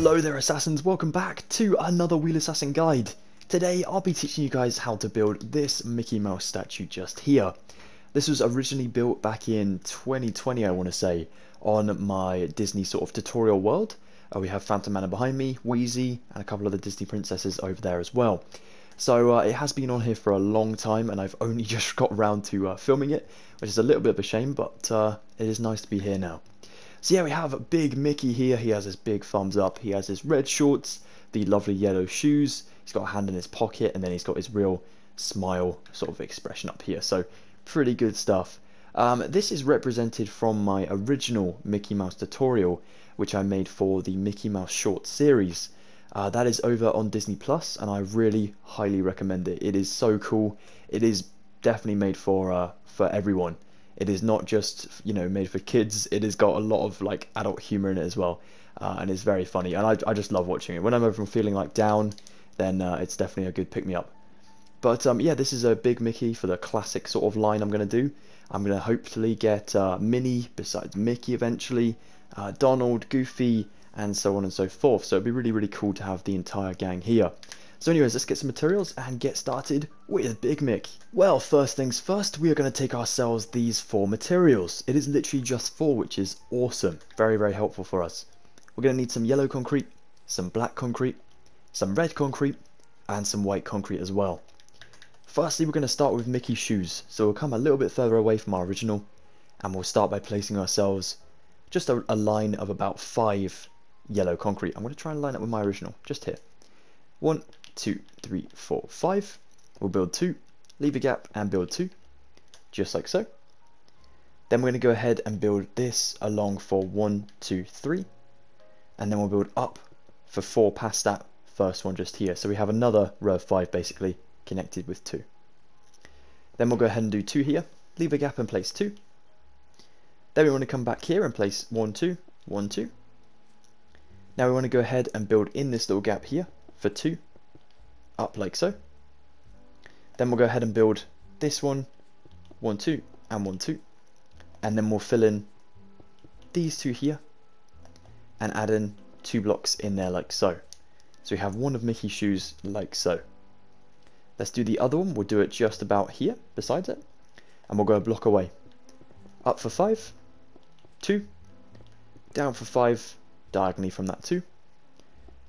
Hello there assassins, welcome back to another Wheelassassin guide. Today I'll be teaching you guys how to build this Mickey Mouse statue just here. This was originally built back in 2020 I want to say, on my Disney sort of tutorial world. We have Phantom Manor behind me, Wheezy, and a couple of the Disney princesses over there as well. So it has been on here for a long time and I've only just got around to filming it, which is a little bit of a shame, but it is nice to be here now. So yeah, we have Big Mickey here. He has his big thumbs up. He has his red shorts, the lovely yellow shoes. He's got a hand in his pocket, and then he's got his real smile sort of expression up here. So pretty good stuff. This is represented from my original Mickey Mouse tutorial, which I made for the Mickey Mouse short series. That is over on Disney Plus, and I really highly recommend it. It is so cool. It is definitely made for everyone. It is not just, you know, made for kids. It has got a lot of like adult humor in it as well, and it's very funny. And I just love watching it. When I'm ever feeling like down, then it's definitely a good pick me up. But yeah, this is a Big Mickey for the classic sort of line I'm gonna do. I'm gonna hopefully get Minnie besides Mickey eventually, Donald, Goofy, and so on and so forth. So it'd be really cool to have the entire gang here. So anyways, let's get some materials and get started with Big Mick. Well, first things first, we are going to take ourselves these 4 materials. It is literally just 4, which is awesome. Very helpful for us. We're going to need some yellow concrete, some black concrete, some red concrete, and some white concrete as well. Firstly, we're going to start with Mickey's shoes. So we'll come a little bit further away from our original, and we'll start by placing ourselves just a line of about 5 yellow concrete. I'm going to try and line up with my original, just here. 1, 2, 3, 4, 5. We'll build 2, leave a gap and build 2, just like so. Then we're going to go ahead and build this along for 1, 2, 3, and then we'll build up for 4 past that first one just here. So we have another row of 5 basically connected with 2. Then we'll go ahead and do 2 here, leave a gap and place 2. Then we want to come back here and place 1, 2, 1, 2. Now we want to go ahead and build in this little gap here for 2, up like so. Then we'll go ahead and build this one, 1, 2, and 1, 2. And then we'll fill in these 2 here and add in 2 blocks in there like so. So we have one of Mickey's shoes like so. Let's do the other one. We'll do it just about here besides it. And we'll go a block away. Up for 5, 2, down for 5, diagonally from that 2,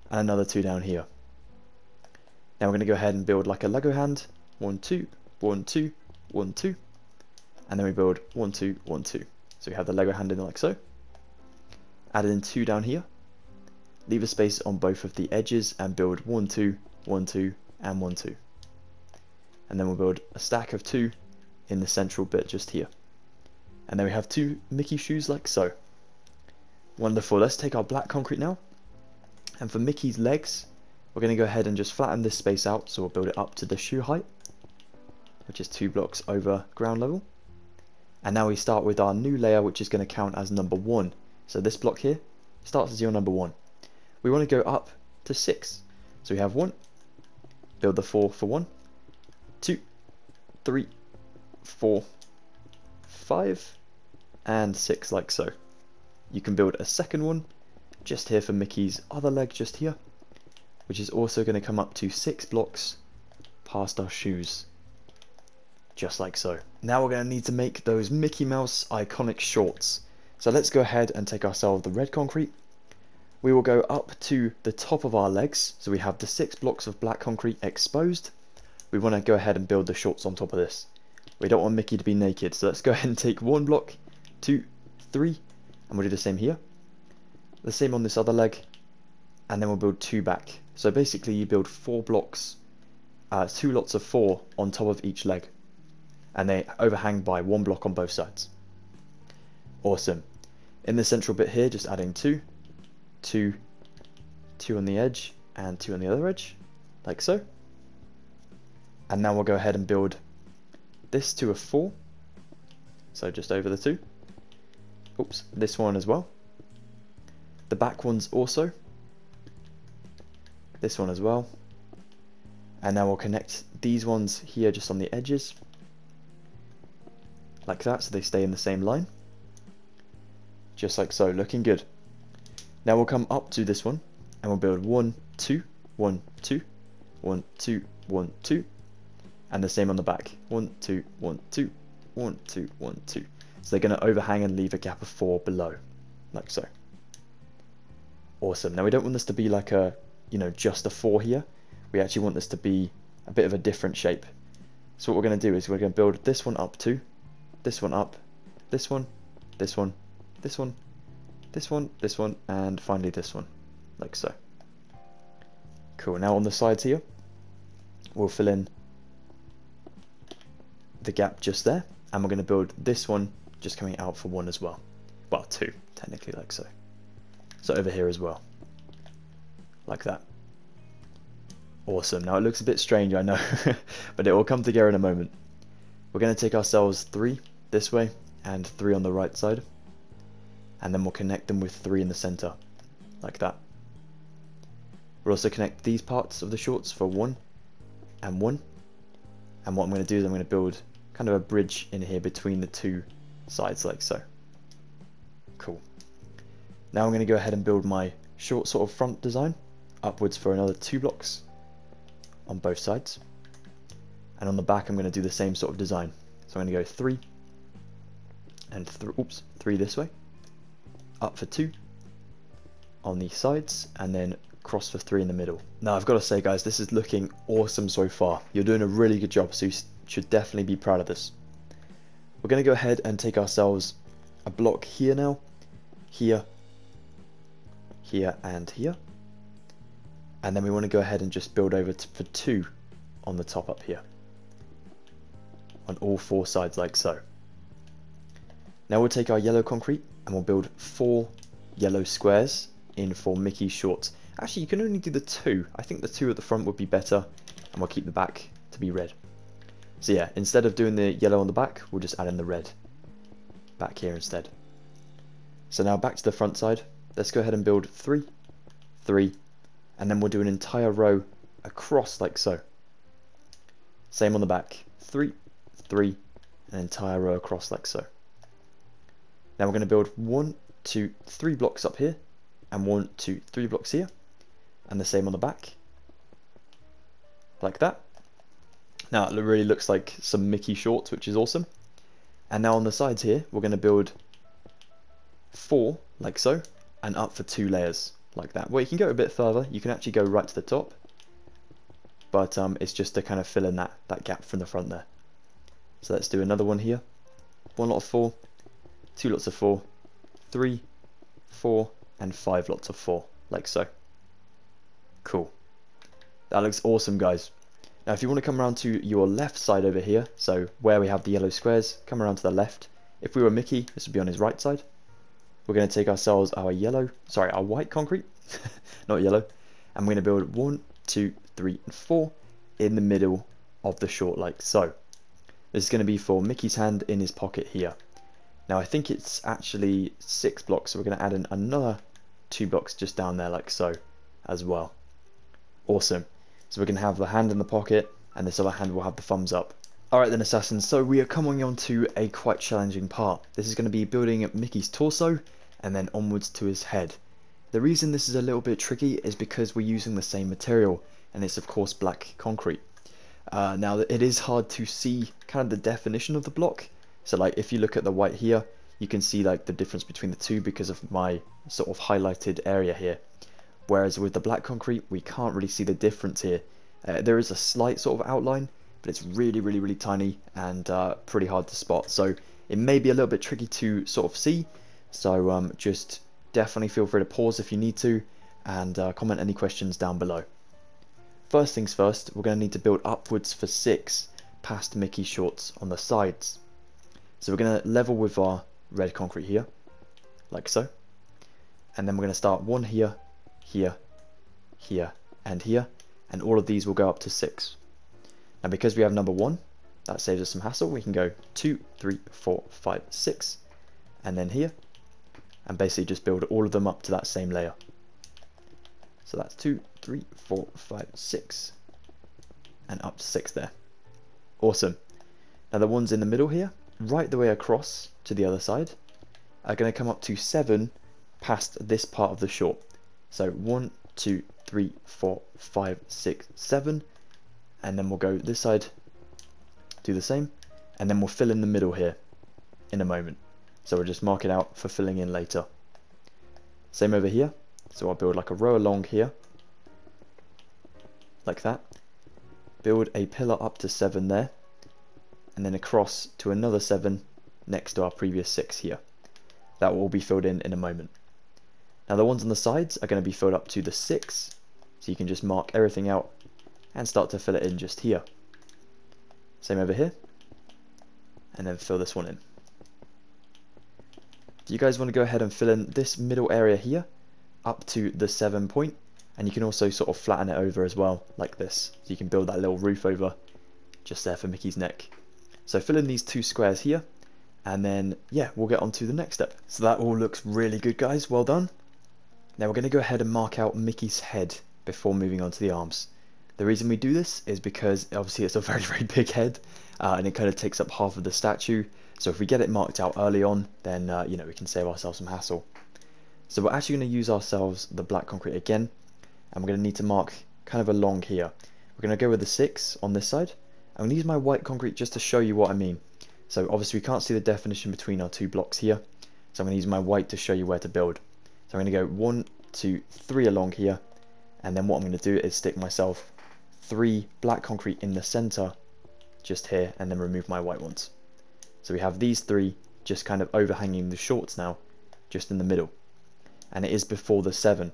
and another 2 down here. Now we're going to go ahead and build like a Lego hand, 1, 2, 1, 2, 1, 2, and then we build 1, 2, 1, 2. So we have the Lego hand in like so. Add in 2 down here, leave a space on both of the edges and build 1, 2, 1, 2, and 1, 2. And then we'll build a stack of 2 in the central bit just here. And then we have 2 Mickey shoes like so. Wonderful. Let's take our black concrete now. And for Mickey's legs, we're going to go ahead and just flatten this space out, so we'll build it up to the shoe height, which is 2 blocks over ground level. And now we start with our new layer, which is going to count as number 1. So this block here starts as your number 1. We want to go up to 6. So we have 1, build the 4 for 1, 2, 3, 4, 5, and 6 like so. You can build a second one just here for Mickey's other leg just here, which is also going to come up to 6 blocks past our shoes, just like so. Now we're going to need to make those Mickey Mouse iconic shorts. So let's go ahead and take ourselves the red concrete. We will go up to the top of our legs, so we have the 6 blocks of black concrete exposed. We want to go ahead and build the shorts on top of this. We don't want Mickey to be naked, so let's go ahead and take 1 block, 2, 3, and we'll do the same here. The same on this other leg, and then we'll build 2 back. So basically you build 4 blocks, 2 lots of 4 on top of each leg, and they overhang by 1 block on both sides. Awesome. In the central bit here, just adding 2, 2, 2 on the edge, and 2 on the other edge, like so. And now we'll go ahead and build this to a 4, so just over the 2. Oops, this one as well. The back ones also. This one as well. And now we'll connect these ones here just on the edges, like that, so they stay in the same line. Just like so, looking good. Now we'll come up to this one, and we'll build 1, 2, 1, 2, 1, 2, 1, 2, and the same on the back. 1, 2, 1, 2, 1, 2, 1, 2. So they're going to overhang and leave a gap of 4 below, like so. Awesome. Now we don't want this to be like a, just a 4 here. We actually want this to be a bit of a different shape. So what we're going to do is we're going to build this one up 2, this one up, this one, this one, this one, this one, this one, and finally this one, like so. Cool. Now on the sides here, we'll fill in the gap just there, and we're going to build this one just coming out for 1 as well. Well, 2 technically, like so. So over here as well, like that. Awesome. Now it looks a bit strange, I know, but it will come together in a moment. We're going to take ourselves 3 this way and 3 on the right side, and then we'll connect them with 3 in the center, like that. We'll also connect these parts of the shorts for 1 and 1, and what I'm going to do is I'm going to build kind of a bridge in here between the 2 sides, like so. Cool. Now I'm going to go ahead and build my short sort of front design upwards for another 2 blocks on both sides, and on the back I'm going to do the same sort of design. So I'm going to go 3 and 3 this way, up for 2 on the sides, and then cross for 3 in the middle. Now I've got to say, guys, this is looking awesome so far. You're doing a really good job, so you should definitely be proud of this. We're going to go ahead and take ourselves a block here now, here, here, and here. And then we want to go ahead and just build over for 2 on the top up here, on all 4 sides, like so. Now we'll take our yellow concrete and we'll build 4 yellow squares in for Mickey's shorts. Actually, you can only do the 2. I think the 2 at the front would be better, and we'll keep the back to be red. So yeah, instead of doing the yellow on the back, we'll just add in the red back here instead. So now back to the front side. Let's go ahead and build 3, 3, and then we'll do an entire row across like so. Same on the back. 3, 3, an entire row across like so. Now we're going to build 1, 2, 3 blocks up here, and 1, 2, 3 blocks here, and the same on the back, like that. Now it really looks like some Mickey shorts, which is awesome. And now on the sides here, we're going to build 4 like so, and up for 2 layers like that. Well, you can go a bit further. You can actually go right to the top, but it's just to kind of fill in that gap from the front there. So let's do another one here. 1 lot of 4, 2 lots of 4, 3, 4, and 5 lots of 4, like so. Cool. That looks awesome, guys. Now if you want to come around to your left side over here, so where we have the yellow squares, come around to the left. If we were Mickey, this would be on his right side. We're going to take ourselves our our white concrete, not yellow, and we're going to build 1, 2, 3, and 4 in the middle of the short, like so. This is going to be for Mickey's hand in his pocket here. Now I think it's actually 6 blocks, so we're going to add in another 2 blocks just down there, like so, as well. Awesome. So we can have the hand in the pocket, and this other hand will have the thumbs up. Alright then, Assassins, so we are coming on to a quite challenging part. This is going to be building Mickey's torso, and then onwards to his head. The reason this is a little bit tricky is because we're using the same material, and it's of course black concrete. Now it is hard to see kind of the definition of the block, so like if you look at the white here, you can see like the difference between the two because of my sort of highlighted area here. Whereas with the black concrete, we can't really see the difference here. There is a slight sort of outline, but it's really tiny and pretty hard to spot. So it may be a little bit tricky to sort of see. So just definitely feel free to pause if you need to, and comment any questions down below. First things first, we're going to need to build upwards for 6 past Mickey shorts on the sides. So we're going to level with our red concrete here, like so. And then we're going to start 1 here, here, here, and here, and all of these will go up to 6. Now because we have number 1, that saves us some hassle. We can go 2, 3, 4, 5, 6, and then here, and basically just build all of them up to that same layer. So that's 2, 3, 4, 5, 6, and up to 6 there. Awesome. Now the ones in the middle here, right the way across to the other side, are going to come up to 7 past this part of the short. So 1, 2, 3, 4, 5, 6, 7, and then we'll go this side, do the same, and then we'll fill in the middle here in a moment. So we'll just mark it out for filling in later. Same over here, so I'll build like a row along here, like that. Build a pillar up to 7 there, and then across to another 7 next to our previous 6 here. That will all be filled in a moment. Now the ones on the sides are going to be filled up to the 6, so you can just mark everything out and start to fill it in just here. Same over here, and then fill this one in. Do you guys want to go ahead and fill in this middle area here up to the 7 point? And you can also sort of flatten it over as well, like this. So you can build that little roof over just there for Mickey's neck. So fill in these 2 squares here, and then, yeah, we'll get on to the next step. So that all looks really good, guys. Well done. Now we're going to go ahead and mark out Mickey's head before moving on to the arms. The reason we do this is because obviously it's a very, very big head, and it kind of takes up half of the statue. So if we get it marked out early on, then, you know, we can save ourselves some hassle. So we're actually going to use ourselves the black concrete again. And we're going to need to mark kind of along here. We're going to go with the 6 on this side. I'm going to use my white concrete just to show you what I mean. So obviously we can't see the definition between our 2 blocks here. So I'm going to use my white to show you where to build. So I'm going to go 1, 2, 3 along here. And then what I'm going to do is stick myself 3 black concrete in the center just here, and then remove my white ones. So we have these 3 just kind of overhanging the shorts now, just in the middle. And it is before the 7.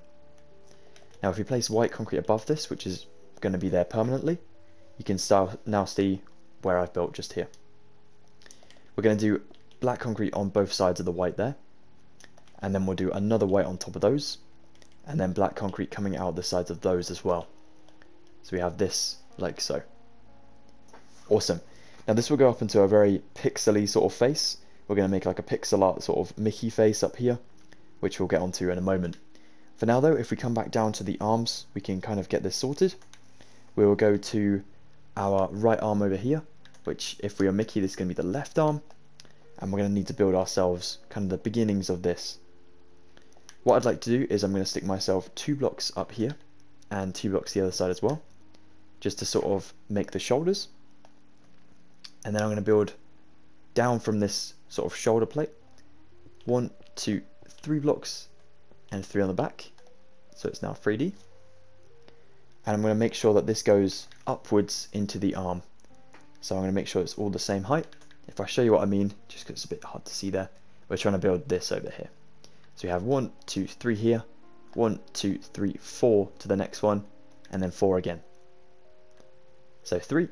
Now if we place white concrete above this, which is going to be there permanently, you can now see where I've built just here. We're going to do black concrete on both sides of the white there, and then we'll do another white on top of those, and then black concrete coming out the sides of those as well. So we have this like so. Awesome. Now this will go up into a very pixely sort of face. We're going to make like a pixel art sort of Mickey face up here, which we'll get onto in a moment. For now though, if we come back down to the arms, we can kind of get this sorted. We will go to our right arm over here, which if we are Mickey, this is going to be the left arm. And we're going to need to build ourselves kind of the beginnings of this. What I'd like to do is I'm going to stick myself 2 blocks up here and 2 blocks the other side as well, just to sort of make the shoulders. And then I'm going to build down from this sort of shoulder plate. 1, 2, 3 blocks and 3 on the back, so it's now 3D. And I'm going to make sure that this goes upwards into the arm, so I'm going to make sure it's all the same height. If I show you what I mean, just because it's a bit hard to see there, we're trying to build this over here. So we have 1, 2, 3 here, 1, 2, 3, 4 to the next one, and then 4 again. So 3,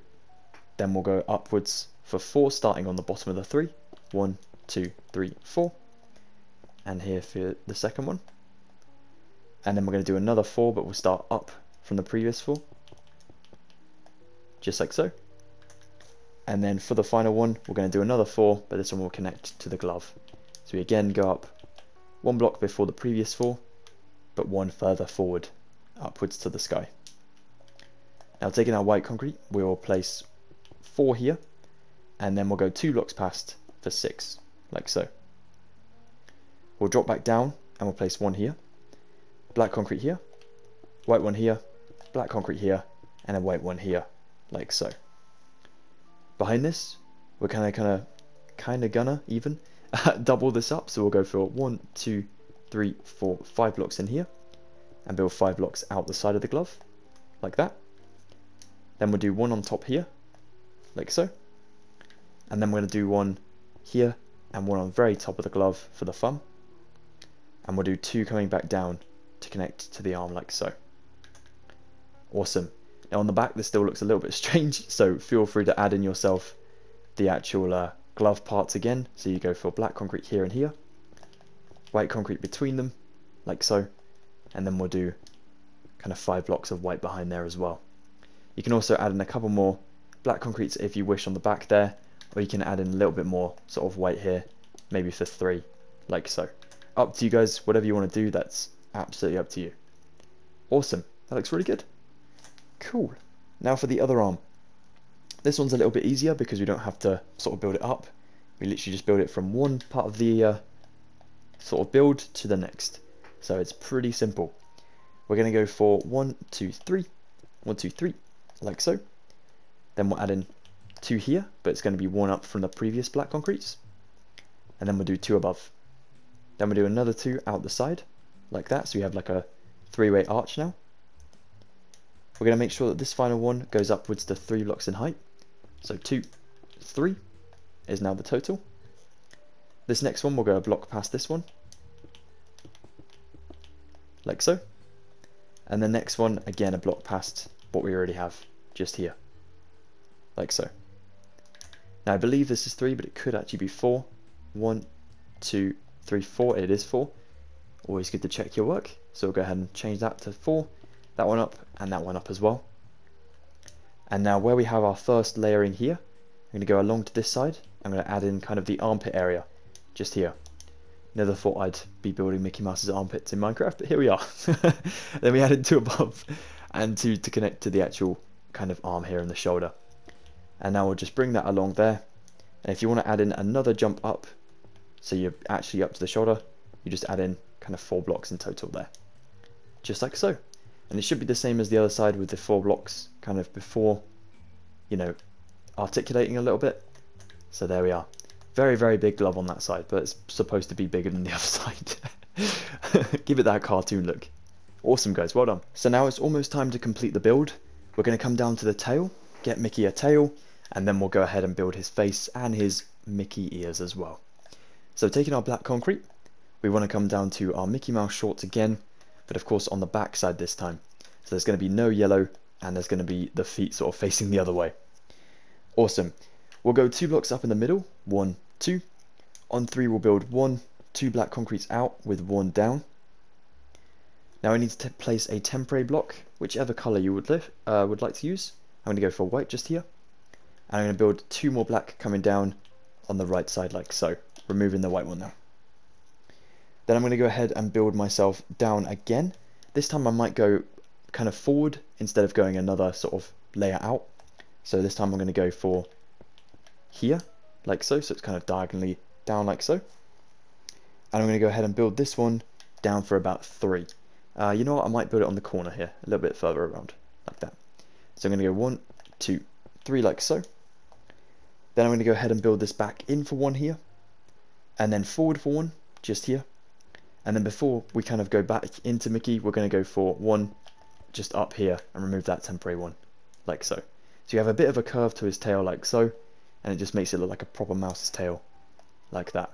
then we'll go upwards for 4, starting on the bottom of the 3, 1, 2, 3, 4, and here for the second one. And then we're going to do another 4, but we'll start up from the previous 4, just like so. And then for the final one, we're going to do another 4, but this one will connect to the glove. So we again go up 1 block before the previous 4, but 1 further forward, upwards to the sky. Now taking our white concrete, we will place 4 here, and then we'll go 2 blocks past for 6, like so. We'll drop back down, and we'll place 1 here, black concrete here, white one here, black concrete here, and a white one here, like so. Behind this, we're kind of gonna even double this up, so we'll go for 1, 2, 3, 4, 5 blocks in here, and build 5 blocks out the side of the glove, like that. Then we'll do 1 on top here, like so, and then we're going to do 1 here, and 1 on the very top of the glove for the thumb, and we'll do 2 coming back down to connect to the arm, like so. Awesome. Now on the back this still looks a little bit strange, so feel free to add in yourself the actual glove parts again. So you go for black concrete here and here, white concrete between them, like so, and then we'll do kind of 5 blocks of white behind there as well. You can also add in a couple more black concretes if you wish on the back there, or you can add in a little bit more sort of white here, maybe for 3, like so. Up to you guys, whatever you want to do, that's absolutely up to you. Awesome, that looks really good. Cool. Now for the other arm. This one's a little bit easier because we don't have to sort of build it up. We literally just build it from one part of the sort of build to the next. So it's pretty simple. We're going to go for 1, 2, 3, 1, 2, 3, like so. Then we'll add in 2 here, but it's going to be 1 up from the previous black concretes. And then we'll do 2 above. Then we'll do another 2 out the side, like that, so we have like a 3-way arch now. We're going to make sure that this final one goes upwards to 3 blocks in height. So 2, 3 is now the total. This next one will go a block past this one, like so. And the next one, again, a block past what we already have, just here, like so. Now I believe this is 3, but it could actually be 4. 1, 2, 3, 4. It is 4. Always good to check your work. So we'll go ahead and change that to 4. That one up, and that one up as well. And now where we have our first layering here, I'm going to go along to this side. I'm going to add in kind of the armpit area, just here. Never thought I'd be building Mickey Mouse's armpits in Minecraft, but here we are. Then we added 2 above, and 2 to connect to the actual kind of arm here and the shoulder. And now we'll just bring that along there. And if you want to add in another jump up, so you're actually up to the shoulder, you just add in kind of 4 blocks in total there. Just like so. And it should be the same as the other side with the 4 blocks kind of before, you know, articulating a little bit. So there we are. Very, very big glove on that side, but it's supposed to be bigger than the other side. Give it that cartoon look. Awesome, guys. Well done. So now it's almost time to complete the build. We're going to come down to the tail, get Mickey a tail, and then we'll go ahead and build his face and his Mickey ears as well. So taking our black concrete, we want to come down to our Mickey Mouse shorts again, but of course on the back side this time. So there's going to be no yellow, and there's going to be the feet sort of facing the other way. Awesome. We'll go 2 blocks up in the middle, 1, 2. On 3 we'll build 1, 2 black concretes out with 1 down. Now I need to place a temporary block, whichever colour you would like to use. I'm going to go for white just here. And I'm going to build 2 more black coming down on the right side like so, removing the white one now. Then I'm going to go ahead and build myself down again. This time I might go kind of forward instead of going another sort of layer out. So this time I'm going to go for here, like so, so it's kind of diagonally down like so. And I'm going to go ahead and build this one down for about 3. You know what, I might build it on the corner here, a little bit further around, like that. So I'm going to go 1, 2, 3 like so. Then I'm going to go ahead and build this back in for 1 here, and then forward for 1, just here. And then before we kind of go back into Mickey, we're going to go for 1 just up here and remove that temporary one, like so. So you have a bit of a curve to his tail like so, and it just makes it look like a proper mouse's tail, like that.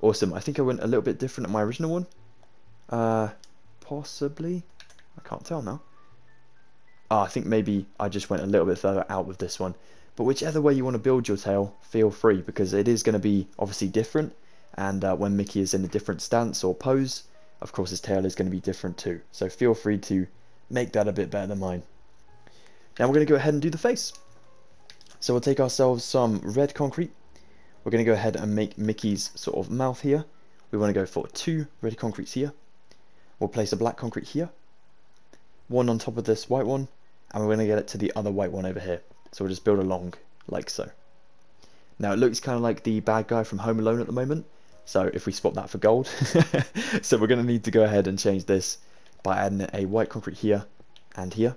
Awesome. I think I went a little bit different at my original one. Possibly. I can't tell now. I think maybe I just went a little bit further out with this one. But whichever way you want to build your tail, feel free, because it is going to be obviously different. And when Mickey is in a different stance or pose, of course his tail is going to be different too. So feel free to make that a bit better than mine. Now we're going to go ahead and do the face. So we'll take ourselves some red concrete. We're going to go ahead and make Mickey's sort of mouth here. We want to go for 2 red concretes here. We'll place a black concrete here, 1 on top of this white one, and we're going to get it to the other white one over here. So we'll just build along like so. Now it looks kind of like the bad guy from Home Alone at the moment, so if we swap that for gold. So we're going to need to go ahead and change this by adding a white concrete here and here,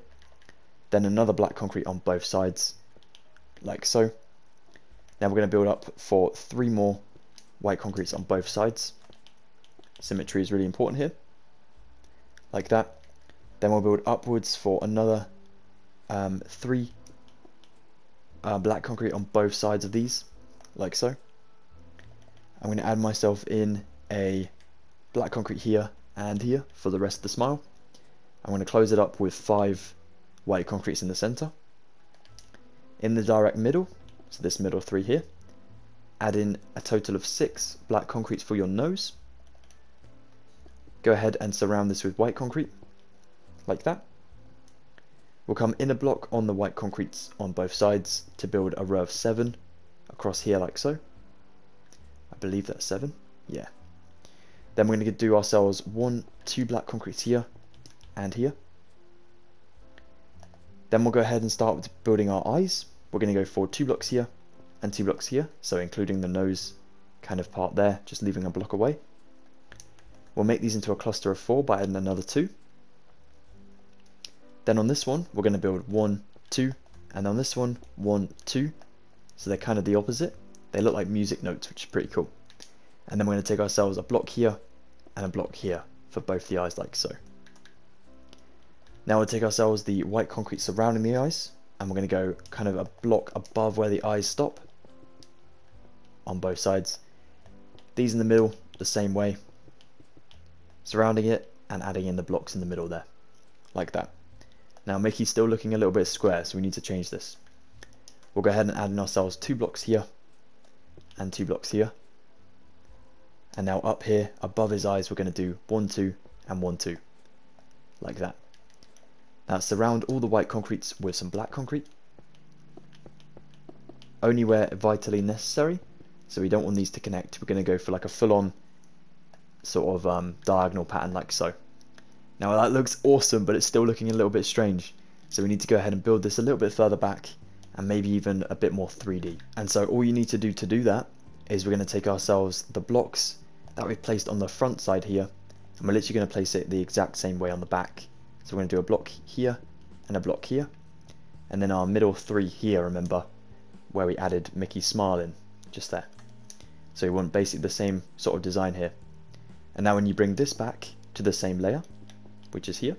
then another black concrete on both sides like so. Now we're going to build up for 3 more white concretes on both sides. Symmetry is really important here, like that. Then we'll build upwards for another 3 black concrete on both sides of these, like so. I'm going to add myself in a black concrete here and here for the rest of the smile. I'm going to close it up with 5 white concretes in the center. In the direct middle, so this middle 3 here, add in a total of 6 black concretes for your nose. Go ahead and surround this with white concrete, like that. We'll come in a block on the white concretes on both sides to build a row of 7 across here like so. I believe that's 7, yeah. Then we're going to do ourselves 1, 2 black concretes here and here. Then we'll go ahead and start with building our eyes. We're going to go for 2 blocks here and 2 blocks here, so including the nose kind of part there, just leaving a block away. We'll make these into a cluster of 4 by adding another 2. Then on this one, we're going to build 1, 2, and on this one, 1, 2. So they're kind of the opposite. They look like music notes, which is pretty cool. And then we're going to take ourselves a block here and a block here for both the eyes, like so. Now we'll take ourselves the white concrete surrounding the eyes, and we're going to go kind of a block above where the eyes stop on both sides. These in the middle, the same way, surrounding it and adding in the blocks in the middle there, like that. Now Mickey's still looking a little bit square, so we need to change this. We'll go ahead and add in ourselves 2 blocks here and 2 blocks here. And now up here, above his eyes, we're going to do 1, 2, and 1, 2, like that. Now surround all the white concretes with some black concrete, only where vitally necessary. So we don't want these to connect. We're going to go for like a full-on sort of diagonal pattern, like so. Now that looks awesome, but it's still looking a little bit strange. So we need to go ahead and build this a little bit further back, and maybe even a bit more 3D. And so all you need to do that is we're going to take ourselves the blocks that we've placed on the front side here, and we're literally going to place it the exact same way on the back. So we're going to do a block here and a block here, and then our middle 3 here, remember, where we added Mickey's smile in, just there. So we want basically the same sort of design here. And now when you bring this back to the same layer, which is here,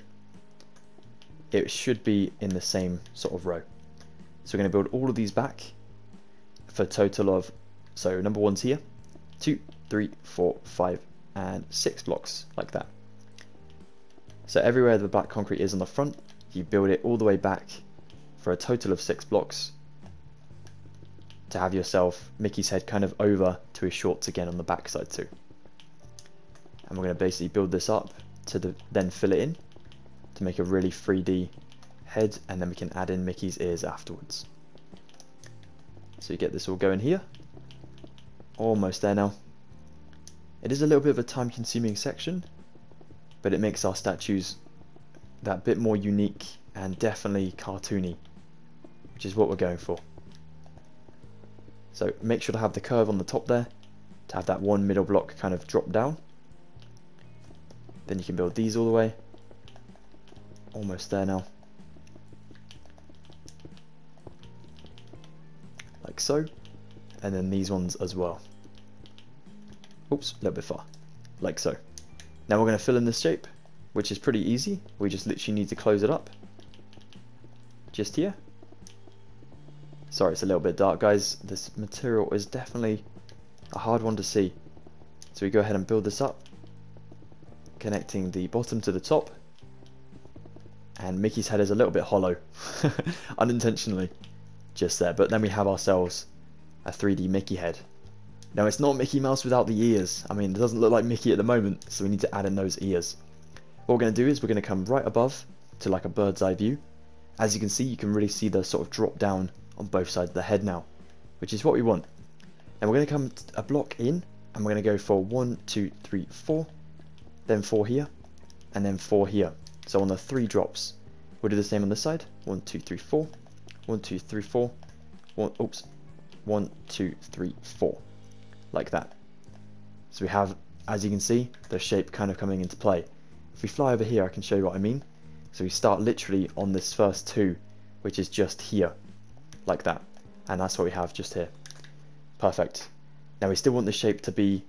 it should be in the same sort of row. So we're going to build all of these back for a total of, so number 1's here, 2, 3, 4, 5, and 6 blocks, like that. So everywhere the black concrete is on the front, you build it all the way back for a total of 6 blocks to have yourself Mickey's head kind of over to his shorts again on the back side too. And we're going to basically build this up to then fill it in to make a really 3D head, and then we can add in Mickey's ears afterwards. So you get this all going here. Almost there now. It is a little bit of a time consuming section, but it makes our statues that bit more unique and definitely cartoony, which is what we're going for. So make sure to have the curve on the top there, to have that one middle block kind of drop down. Then you can build these all the way. Almost there now. Like so. And then these ones as well. Oops, a little bit far. Like so. Now we're going to fill in this shape, which is pretty easy. We just literally need to close it up. Just here. Sorry, it's a little bit dark, guys. This material is definitely a hard one to see. So we go ahead and build this up, connecting the bottom to the top. And Mickey's head is a little bit hollow, unintentionally, just there. But then we have ourselves a 3D Mickey head. Now it's not Mickey Mouse without the ears. I mean, it doesn't look like Mickey at the moment, so we need to add in those ears. What we're going to do is we're going to come right above to like a bird's eye view. As you can see, you can really see the sort of drop down on both sides of the head now, which is what we want. And we're going to come a block in, and we're going to go for 1, 2, 3, 4, then 4 here, and then 4 here. So on the 3 drops, we'll do the same on this side. 1, 2, 3, 4, 1, 2, 3, 4, 1, 2, 3, 4, like that. So we have, as you can see, the shape kind of coming into play. If we fly over here, I can show you what I mean. So we start literally on this first 2, which is just here, like that, and that's what we have just here. Perfect. Now we still want the shape to be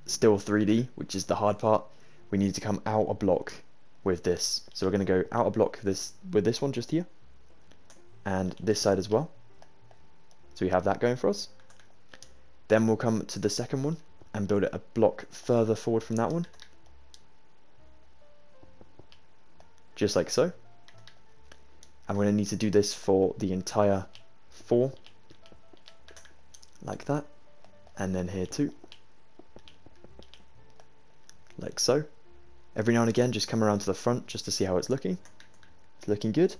still 3D, which is the hard part. We need to come out a block with this. So we're going to go out a block with this one just here, and this side as well. So we have that going for us. Then we'll come to the second one and build it a block further forward from that one, just like so. And we're going to need to do this for the entire 4, like that, and then here too, like so. Every now and again, just come around to the front just to see how it's looking. It's looking good.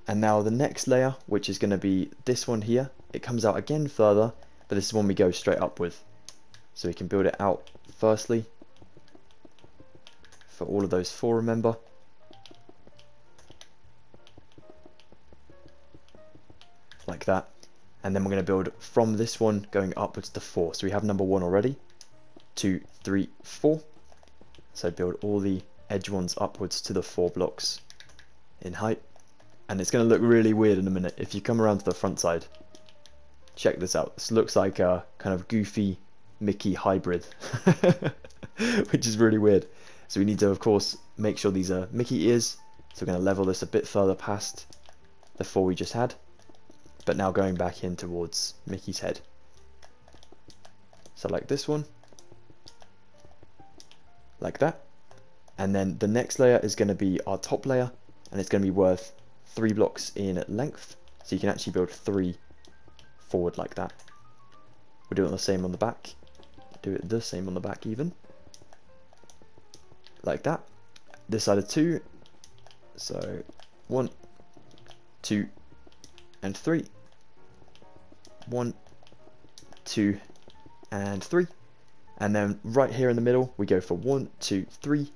And now the next layer, which is going to be this one here, it comes out again further, but this is one we go straight up with. So we can build it out firstly for all of those 4, remember. Like that. And then we're going to build from this one going upwards to 4. So we have number 1 already. 2, 3, 4. So build all the edge ones upwards to the 4 blocks. in height, and it's going to look really weird in a minute. If you come around to the front side, check this out. This looks like a kind of goofy Mickey hybrid, which is really weird. So we need to, of course, make sure these are Mickey ears. So we're going to level this a bit further past the 4 we just had, but now going back in towards Mickey's head. So like this one, like that. And then the next layer is going to be our top layer, and it's going to be worth 3 blocks in length. So you can actually build 3 forward like that. We'll do it the same on the back. Do it the same on the back even. Like that. This side of 2. So 1, 2, and 3. 1, 2, and 3. And then right here in the middle, we go for 1, 2, 3.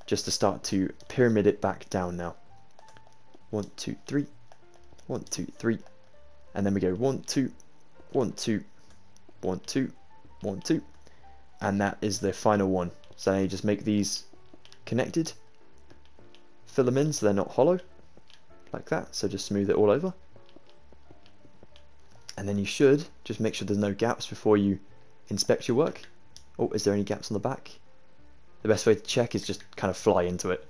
Just to start to pyramid it back down now. 1, 2, 3. 1, 2, 3. And then we go 1, 2, 1, 2, 1, 2, 1, 2. And that is the final one. So now you just make these connected. Fill them in so they're not hollow. Like that. So just smooth it all over. And then you should just make sure there's no gaps before you inspect your work. Oh, is there any gaps on the back? The best way to check is just kind of fly into it.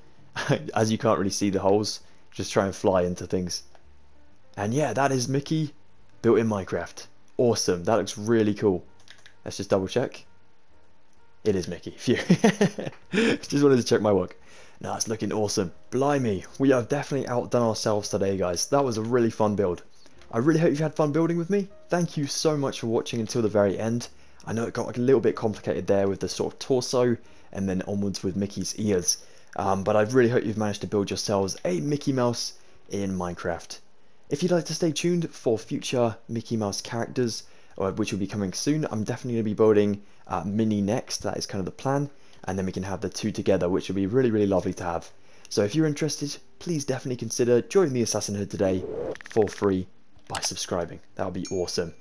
As you can't really see the holes, just try and fly into things. And yeah, that is Mickey built in Minecraft. Awesome, that looks really cool. Let's just double check. It is Mickey. Phew. Just wanted to check my work. No, it's looking awesome. Blimey, we have definitely outdone ourselves today, guys. That was a really fun build. I really hope you've had fun building with me. Thank you so much for watching until the very end. I know it got like a little bit complicated there with the sort of torso and then onwards with Mickey's ears. But I really hope you've managed to build yourselves a Mickey Mouse in Minecraft. If you'd like to stay tuned for future Mickey Mouse characters, which will be coming soon, I'm definitely going to be building Minnie next. That is kind of the plan. And then we can have the 2 together, which will be really, really lovely to have. So if you're interested, please definitely consider joining the Assassinhood today for free by subscribing. That would be awesome.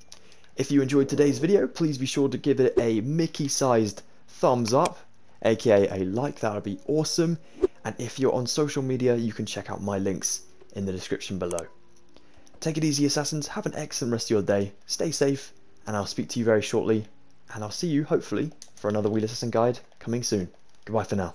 If you enjoyed today's video, please be sure to give it a Mickey-sized thumbs up, aka a like. That would be awesome. And if you're on social media, you can check out my links in the description below. Take it easy, Assassins. Have an excellent rest of your day. Stay safe, and I'll speak to you very shortly. And I'll see you, hopefully, for another Wheelassassin guide coming soon. Goodbye for now.